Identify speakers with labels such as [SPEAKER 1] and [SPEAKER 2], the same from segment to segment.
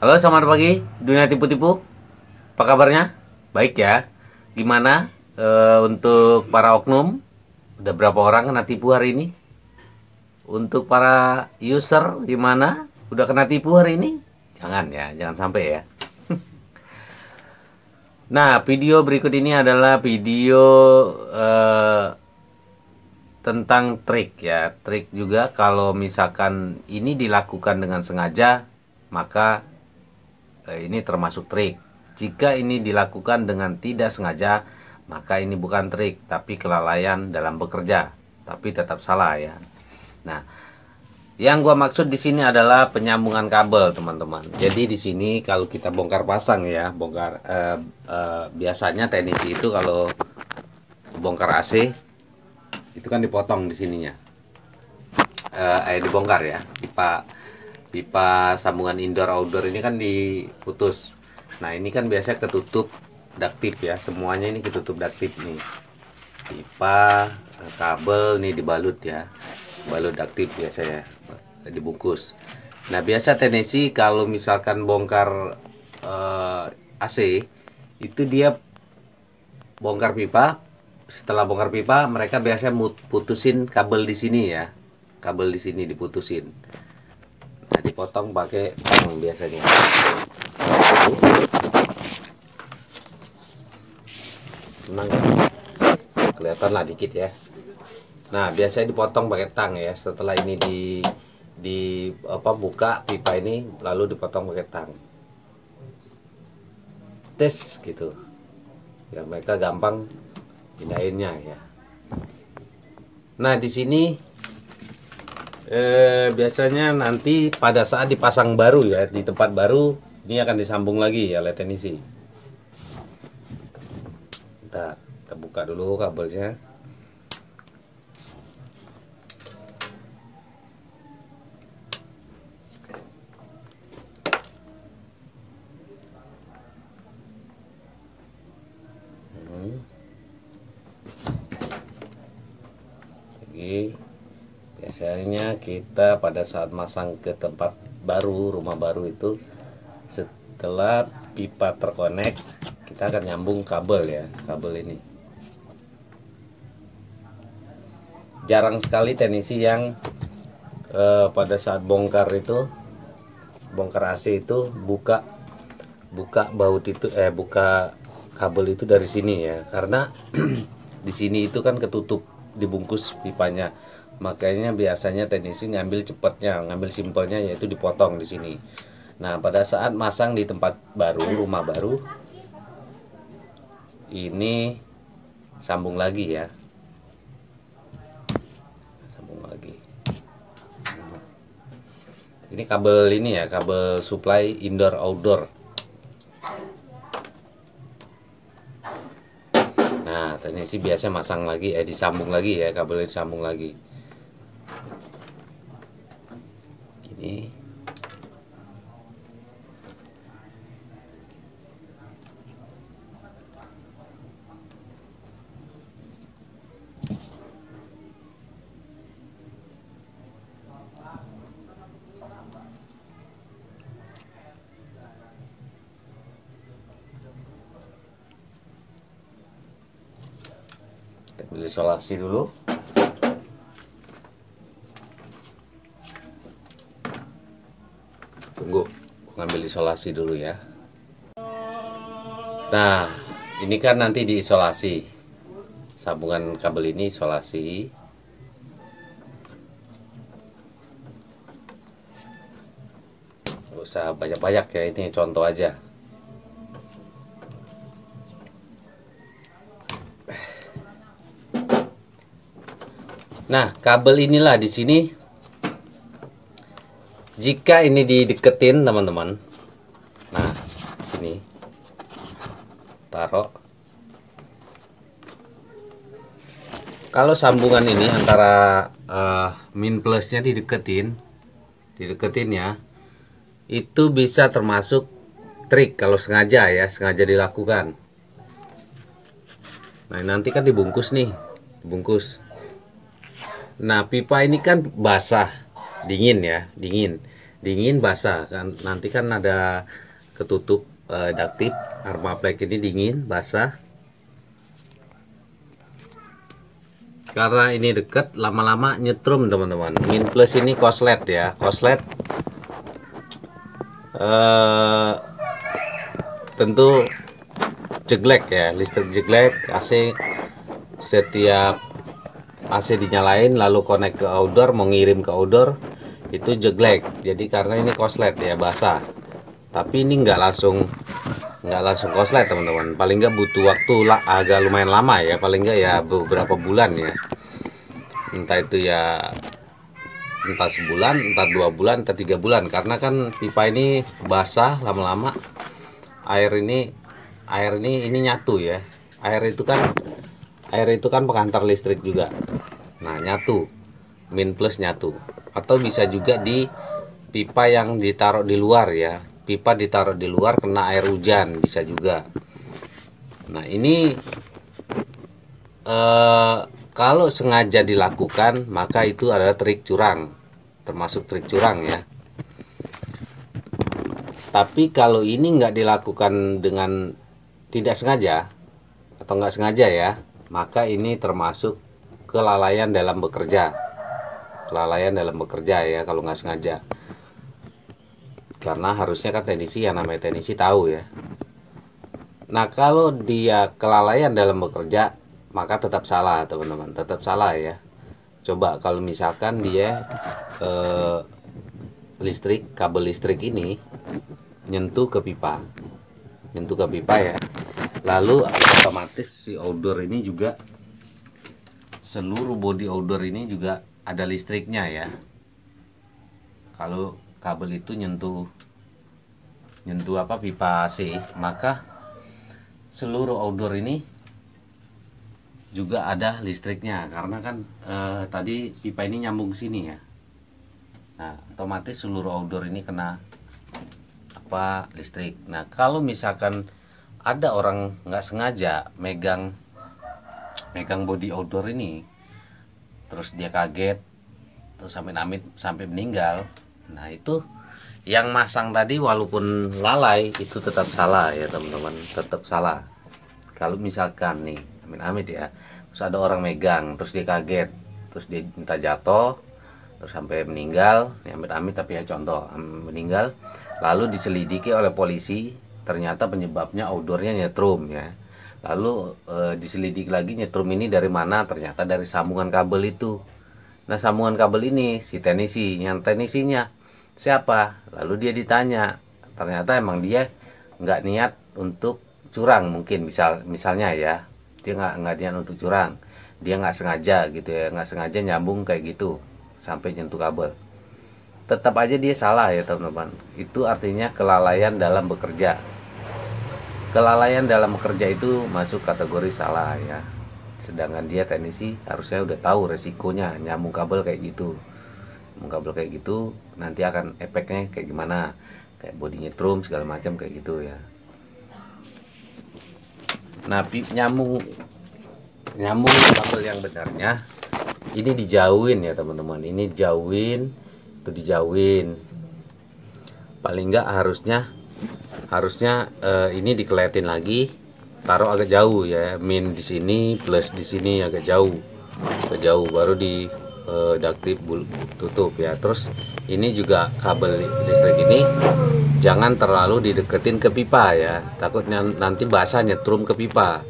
[SPEAKER 1] Halo, selamat pagi dunia tipu-tipu. Apa kabarnya? Baik ya. Gimana untuk para oknum? Udah berapa orang kena tipu hari ini? Untuk para user gimana? Udah kena tipu hari ini? Jangan ya, jangan sampai ya. Nah, video berikut ini adalah video eh, tentang trik ya. Trik juga kalau misalkan ini dilakukan dengan sengaja, maka ini termasuk trik. Jika ini dilakukan dengan tidak sengaja, maka ini bukan trik, tapi kelalaian dalam bekerja. Tapi tetap salah ya. Nah, yang gua maksud di sini adalah penyambungan kabel, teman-teman. Jadi di sini kalau kita bongkar pasang ya, biasanya teknisi itu kalau bongkar AC itu kan dipotong di sininya. Dibongkar ya, pipa sambungan indoor outdoor ini kan diputus. Nah, ini kan biasanya ketutup ductip ya, semuanya ini ketutup ductip nih. Pipa, kabel nih dibalut ya, balut ductip biasanya dibungkus. Nah, biasa teknisi kalau misalkan bongkar AC itu dia bongkar pipa. Setelah bongkar pipa, mereka biasanya putusin kabel di sini ya, kabel di sini diputusin. Nah, dipotong pakai tang biasanya. Memang kelihatan lah dikit ya. Nah, biasanya dipotong pakai tang ya. Setelah ini buka pipa ini, lalu dipotong pakai tang. Tes gitu. Ya, mereka gampang pindahinnya ya. Nah, di sini biasanya nanti pada saat dipasang baru ya, di tempat baru ini akan disambung lagi ya oleh teknisi. Kita buka dulu kabelnya. Biasanya kita pada saat masang ke tempat baru, rumah baru itu, setelah pipa terkonek, kita akan nyambung kabel ya, kabel ini. Jarang sekali teknisi yang pada saat bongkar AC itu buka baut itu, buka kabel itu dari sini ya, karena di sini itu kan ketutup, dibungkus pipanya. Makanya biasanya teknisi ngambil cepatnya, ngambil simpelnya, yaitu dipotong di sini. Nah, pada saat masang di tempat baru, rumah baru, ini sambung lagi ya, sambung lagi. Ini kabel ini ya, kabel supply indoor outdoor. Nah, teknisi biasa masang lagi, disambung lagi ya, kabel disambung lagi. Gini. Kita ambil isolasi dulu. Tunggu, ngambil isolasi dulu ya. Nah, ini kan nanti diisolasi. Sambungan kabel ini isolasi. Nggak usah banyak-banyak ya, ini contoh aja. Nah, kabel inilah di sini. Jika ini dideketin, teman-teman. Nah, sini. Taruh. Kalau sambungan ini antara min plusnya dideketin ya, itu bisa termasuk trik kalau sengaja ya, sengaja dilakukan. Nah, nanti kan dibungkus nih, dibungkus. Nah, pipa ini kan basah, dingin ya, dingin. dingin basah kan, nanti kan ada ketutup daktif Armaflex ini dingin basah. Karena ini deket, lama-lama nyetrum teman-teman. Min plus ini koslet ya, koslet tentu jeglek ya, listrik jeglek. AC setiap AC dinyalain lalu connect ke outdoor, mau ngirim ke outdoor itu jeglek. Jadi karena ini koslet ya, basah. Tapi ini nggak langsung koslet teman-teman. Paling nggak butuh waktu lah, agak lumayan lama ya, paling nggak ya beberapa bulan ya. Entah itu ya, entah sebulan, entah 2 bulan, entah 3 bulan. Karena kan pipa ini basah lama-lama. Air ini nyatu ya. Air itu kan pengantar listrik juga. Nah, nyatu. Min plus nyatu. Atau bisa juga di pipa yang ditaruh di luar ya. Pipa ditaruh di luar kena air hujan, bisa juga. Nah, ini kalau sengaja dilakukan maka itu adalah trik curang, termasuk trik curang ya. Tapi kalau ini nggak dilakukan dengan tidak sengaja atau nggak sengaja ya, maka ini termasuk kelalaian dalam bekerja. Kelalaian dalam bekerja ya kalau nggak sengaja. Karena harusnya kan teknisi, yang namanya teknisi tahu ya. Nah, kalau dia kelalaian dalam bekerja maka tetap salah teman-teman, tetap salah ya. Coba kalau misalkan dia kabel listrik ini nyentuh ke pipa ya, lalu otomatis si outdoor ini juga, seluruh body outdoor ini juga ada listriknya ya. Kalau kabel itu nyentuh pipa AC, maka seluruh outdoor ini juga ada listriknya. Karena kan tadi pipa ini nyambung sini ya. Nah, otomatis seluruh outdoor ini kena listrik. Nah, kalau misalkan ada orang nggak sengaja megang body outdoor ini, terus dia kaget, terus sampai meninggal. Nah, itu yang masang tadi walaupun lalai itu tetap salah ya teman-teman, tetap salah. Kalau misalkan nih amit-amit ya, terus ada orang megang, terus dia kaget, terus dia minta jatuh, terus sampai meninggal, ya amit-amit tapi ya contoh meninggal, lalu diselidiki oleh polisi, ternyata penyebabnya outdoornya nyetrum ya. Lalu diselidiki lagi nyetrum ini dari mana, ternyata dari sambungan kabel itu. Nah, sambungan kabel ini si teknisi, yang teknisinya siapa? Lalu dia ditanya, ternyata emang dia nggak niat untuk curang, mungkin misalnya ya, dia nggak niat untuk curang, dia nggak sengaja gitu ya, nggak sengaja nyambung kayak gitu sampai nyentuh kabel. Tetap aja dia salah ya teman-teman. Itu artinya kelalaian dalam bekerja. Kelalaian dalam bekerja itu masuk kategori salah ya. Sedangkan dia teknisi harusnya udah tahu resikonya nyambung kabel kayak gitu. Nyambung kabel kayak gitu nanti akan efeknya kayak gimana, kayak body nyetrum segala macam kayak gitu ya. Nah, nyambung kabel yang benarnya ini dijauhin ya teman-teman. Ini dijauhin, itu dijauhin. Paling enggak harusnya ini dikeletin lagi, taruh agak jauh ya, min di sini plus di sini agak jauh baru di daktif tutup ya. Terus ini juga kabel listrik ini jangan terlalu dideketin ke pipa ya, takutnya nanti basah nyetrum ke pipa.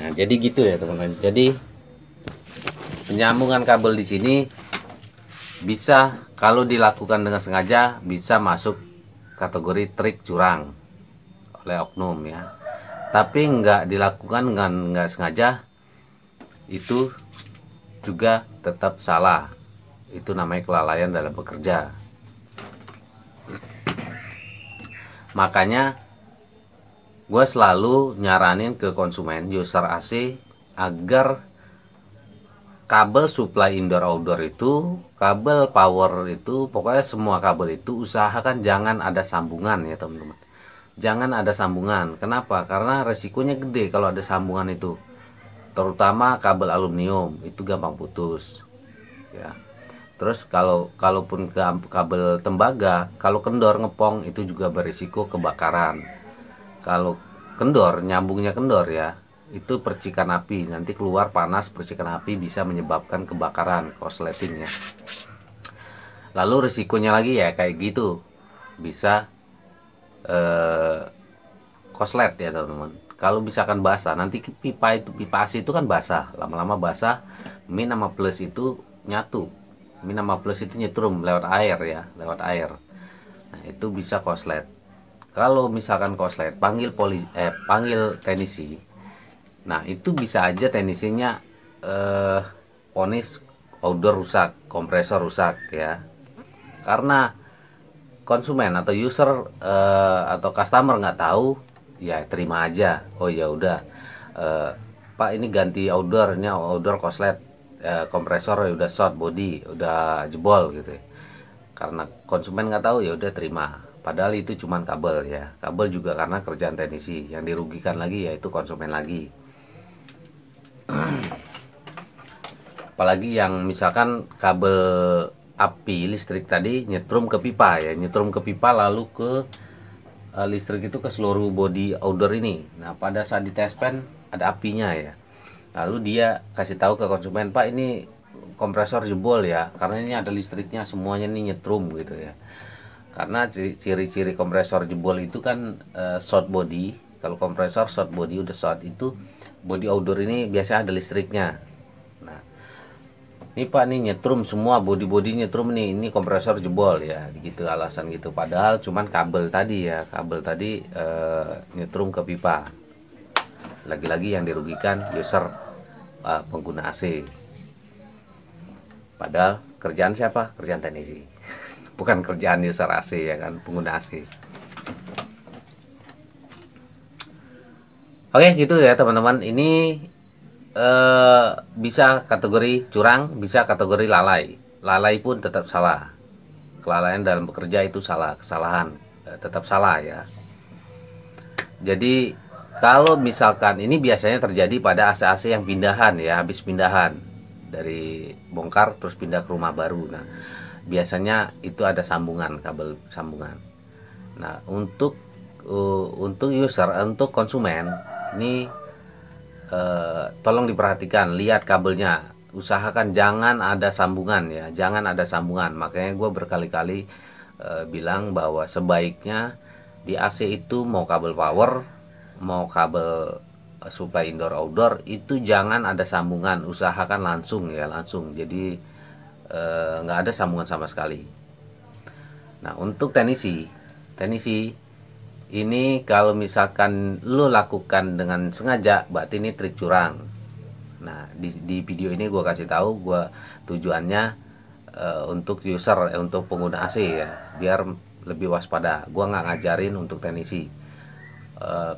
[SPEAKER 1] Nah, jadi gitu ya teman-teman. Jadi penyambungan kabel di sini bisa, kalau dilakukan dengan sengaja, bisa masuk kategori trik curang oleh oknum ya. Tapi nggak dilakukan dengan nggak sengaja, itu juga tetap salah. Itu namanya kelalaian dalam bekerja. Makanya gue selalu nyaranin ke konsumen user AC agar kabel supply indoor outdoor itu, kabel power itu, pokoknya semua kabel itu usahakan jangan ada sambungan ya teman-teman. Jangan ada sambungan. Kenapa? Karena resikonya gede kalau ada sambungan itu. Terutama kabel aluminium itu gampang putus. Ya. Terus kalaupun kabel tembaga, kalau kendor ngepong itu juga berisiko kebakaran. Kalau kendor, nyambungnya kendor ya, itu percikan api, nanti keluar panas, percikan api bisa menyebabkan kebakaran, korsleting ya. Lalu risikonya lagi ya kayak gitu, bisa koslet ya teman-teman. Kalau misalkan basah, nanti pipa AC itu kan basah, lama-lama basah, min sama plus itu nyatu, min sama plus itu nyetrum lewat air ya, lewat air. Nah itu bisa koslet. Kalau misalkan koslet, panggil teknisi. Nah itu bisa aja teknisinya ponis outdoor rusak, kompresor rusak ya, karena konsumen atau user atau customer nggak tahu, ya terima aja. Oh ya udah, Pak ini ganti outdoor, ini outdoor koslet, kompresor udah short body, udah jebol gitu ya. Karena konsumen nggak tahu, ya udah terima. Padahal itu cuma kabel ya, kabel juga karena kerjaan teknisi. Yang dirugikan lagi yaitu konsumen lagi. Apalagi yang misalkan kabel api listrik tadi nyetrum ke pipa ya, nyetrum ke pipa lalu ke listrik itu ke seluruh body outdoor ini. Nah pada saat di test pen ada apinya ya, lalu dia kasih tahu ke konsumen, Pak ini kompresor jebol ya, karena ini ada listriknya, semuanya ini nyetrum gitu ya. Karena ciri-ciri kompresor jebol itu kan short body. Kalau kompresor short body udah short, itu body outdoor ini biasanya ada listriknya. Nah ini Pak nih nyetrum semua, body nyetrum nih, ini kompresor jebol ya, gitu alasan gitu. Padahal cuman kabel tadi ya, kabel tadi nyetrum ke pipa. Lagi-lagi yang dirugikan user, pengguna AC. Padahal kerjaan siapa? Kerjaan teknisi, bukan kerjaan user AC ya kan, pengguna AC. Oke gitu ya teman-teman, ini bisa kategori curang, bisa kategori lalai. Lalai pun tetap salah. Kelalaian dalam bekerja itu salah, kesalahan tetap salah ya. Jadi kalau misalkan ini biasanya terjadi pada AC-AC yang pindahan ya, habis pindahan dari bongkar terus pindah ke rumah baru. Nah biasanya itu ada sambungan, kabel sambungan. Nah untuk user, untuk konsumen ini tolong diperhatikan, lihat kabelnya, usahakan jangan ada sambungan ya, jangan ada sambungan. Makanya gue berkali-kali bilang bahwa sebaiknya di AC itu mau kabel power, mau kabel supply indoor outdoor itu jangan ada sambungan, usahakan langsung ya, langsung. Jadi nggak ada sambungan sama sekali. Nah untuk teknisi ini kalau misalkan lo lakukan dengan sengaja, berarti ini trik curang. Nah di video ini gue kasih tahu, gue tujuannya untuk user, untuk pengguna AC ya, biar lebih waspada. Gue nggak ngajarin untuk teknisi.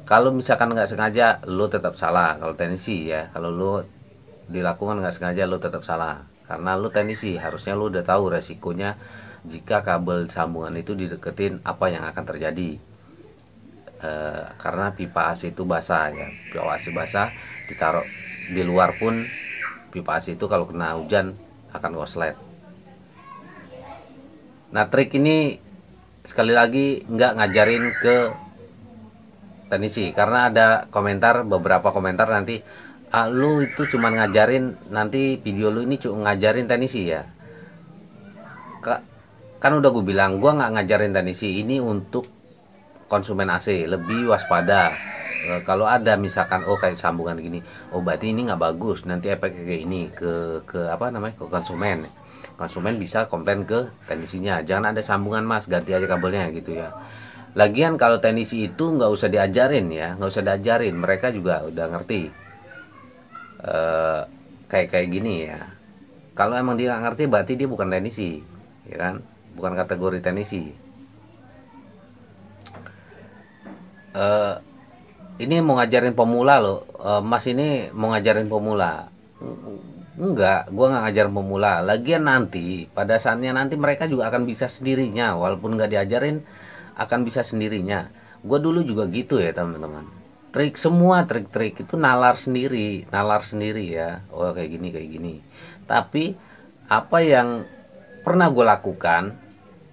[SPEAKER 1] Kalau misalkan nggak sengaja, lo tetap salah. Kalau teknisi ya, kalau lo dilakukan nggak sengaja, lo tetap salah. Karena lo teknisi, harusnya lo udah tahu resikonya jika kabel sambungan itu dideketin, apa yang akan terjadi. Karena pipa AC itu basah ya, pipa AC basah, ditaruh di luar pun pipa AC itu kalau kena hujan akan koslet. Nah trik ini sekali lagi nggak ngajarin ke teknisi, karena ada komentar, beberapa komentar nanti, lu itu cuma ngajarin, nanti video lu ini cuma ngajarin teknisi ya. Kan udah gue bilang, gue nggak ngajarin teknisi, ini untuk konsumen AC lebih waspada. Kalau ada misalkan kayak sambungan gini, berarti ini nggak bagus, nanti efeknya kayak ini ke apa namanya, ke konsumen bisa komplain ke teknisinya, jangan ada sambungan mas, ganti aja kabelnya gitu ya. Lagian kalau teknisi itu nggak usah diajarin ya, nggak usah diajarin, mereka juga udah ngerti kayak gini ya. Kalau emang dia nggak ngerti, berarti dia bukan teknisi ya kan, bukan kategori teknisi. Ini mau ngajarin pemula loh, mas ini mau ngajarin pemula. Enggak, gue nggak ngajarin pemula. Lagian nanti pada saatnya nanti mereka juga akan bisa sendirinya, walaupun nggak diajarin akan bisa sendirinya. Gue dulu juga gitu ya teman-teman. Semua trik-trik itu nalar sendiri ya. Kayak gini. Tapi apa yang pernah gue lakukan.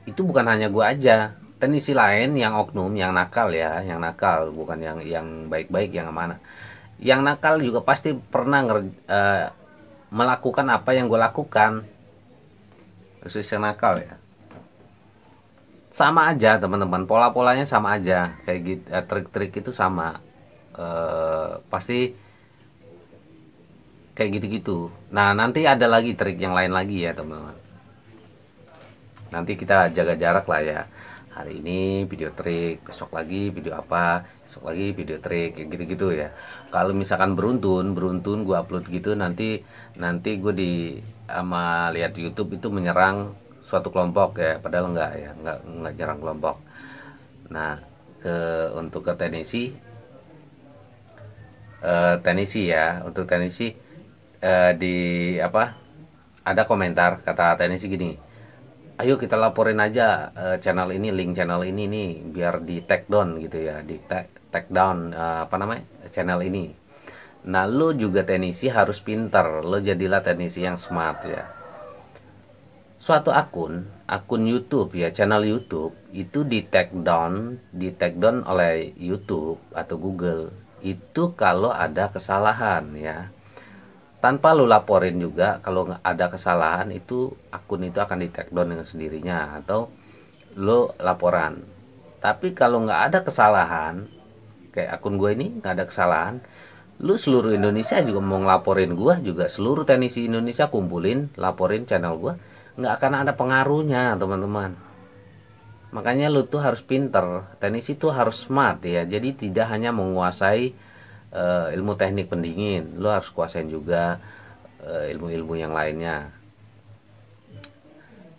[SPEAKER 1] Itu bukan hanya gue aja, teknisi lain yang oknum, yang nakal ya, yang nakal, bukan yang baik-baik, yang mana. Yang nakal juga pasti pernah melakukan apa yang gue lakukan. Khusus yang nakal ya. Sama aja teman-teman, pola-polanya sama aja, kayak gitu, trik-trik itu sama. Pasti kayak gitu-gitu. Nah, nanti ada lagi trik yang lain lagi ya teman-teman. Nanti kita jaga jarak lah ya. Hari ini video trik, besok lagi video apa, besok lagi video trik, kayak gitu-gitu ya. Kalau misalkan beruntun gue upload gitu, nanti gue di sama lihat YouTube itu menyerang suatu kelompok ya, padahal enggak ya, enggak nyerang kelompok. Nah, untuk ke Tennessee, ya, untuk Tennessee, di apa, ada komentar kata Tennessee gini, ayo kita laporin aja channel ini, link channel ini nih, biar di take down gitu ya, di take down apa namanya, channel ini. Nah, lo juga teknisi harus pinter, lo jadilah teknisi yang smart ya. Suatu akun YouTube ya, channel YouTube itu di take down oleh YouTube atau Google itu kalau ada kesalahan ya. Tanpa lo laporin juga, kalau ada kesalahan itu akun itu akan di take down dengan sendirinya atau lo laporan. Tapi kalau nggak ada kesalahan, kayak akun gue ini nggak ada kesalahan, lu seluruh Indonesia juga mau ngelaporin gue juga, seluruh teknisi Indonesia kumpulin laporin channel gue, nggak akan ada pengaruhnya teman-teman. Makanya lu tuh harus pinter, teknisi tuh harus smart ya. Jadi tidak hanya menguasai ilmu teknik pendingin, lu harus kuasain juga ilmu-ilmu yang lainnya.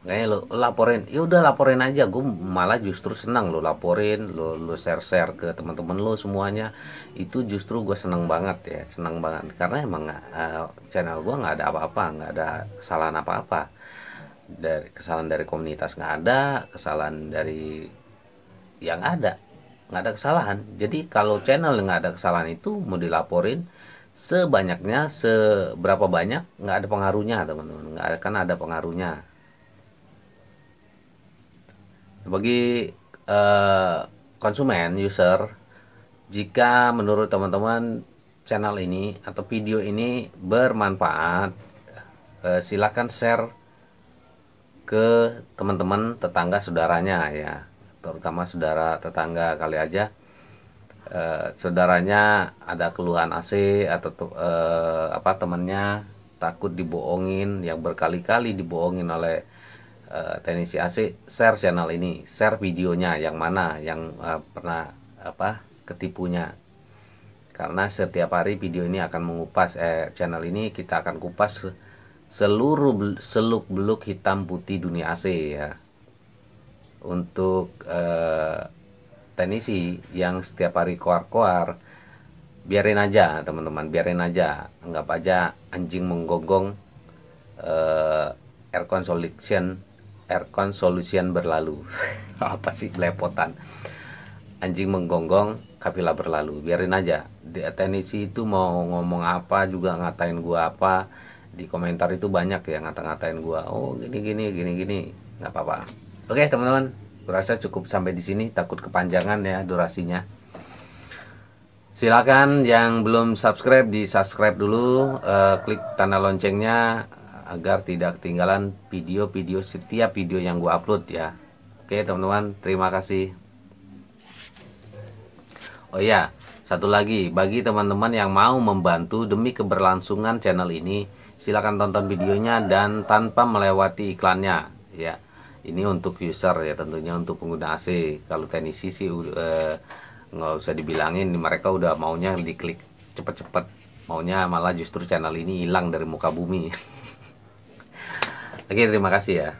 [SPEAKER 1] Kayak lo laporin, ya udah laporin aja. Gue malah justru senang lo laporin, lo share ke teman-teman lo semuanya. Itu justru gue senang banget ya, senang banget karena emang channel gue nggak ada apa-apa, nggak ada kesalahan apa-apa. Kesalahan dari komunitas nggak ada, kesalahan dari yang ada nggak ada kesalahan. Jadi kalau channel nggak ada kesalahan itu mau dilaporin sebanyaknya, seberapa banyak, nggak ada pengaruhnya teman-teman, nggak akan ada pengaruhnya. Bagi konsumen, user, jika menurut teman-teman channel ini atau video ini bermanfaat, silakan share ke teman-teman, tetangga, saudaranya ya, terutama saudara tetangga. Kali aja saudaranya ada keluhan AC atau temannya takut dibohongin, yang berkali-kali dibohongin oleh teknisi AC, share channel ini, share videonya yang mana yang pernah ketipunya. Karena setiap hari video ini akan mengupas channel ini kita akan kupas seluruh seluk-beluk hitam putih dunia AC ya. Untuk teknisi yang setiap hari koar-koar, biarin aja teman-teman, biarin aja, anggap aja anjing menggonggong, aircon solution berlalu. Apa sih belepotan, anjing menggonggong kapilah berlalu, biarin aja. Teknisi itu mau ngomong apa juga, ngatain gua apa di komentar itu banyak ya, ngata-ngatain gua, oh gini, nggak apa-apa. Oke teman-teman, kurasa cukup sampai di sini, takut kepanjangan ya durasinya. Silakan yang belum subscribe di subscribe dulu, klik tanda loncengnya agar tidak ketinggalan setiap video yang gue upload ya. Oke teman-teman, terima kasih. Oh ya, satu lagi, bagi teman-teman yang mau membantu demi keberlangsungan channel ini, silakan tonton videonya dan tanpa melewati iklannya ya. Ini untuk user ya, tentunya untuk pengguna AC. Kalau teknisi sih nggak usah dibilangin, mereka udah maunya diklik cepet-cepet, maunya malah justru channel ini hilang dari muka bumi. Oke, terima kasih ya.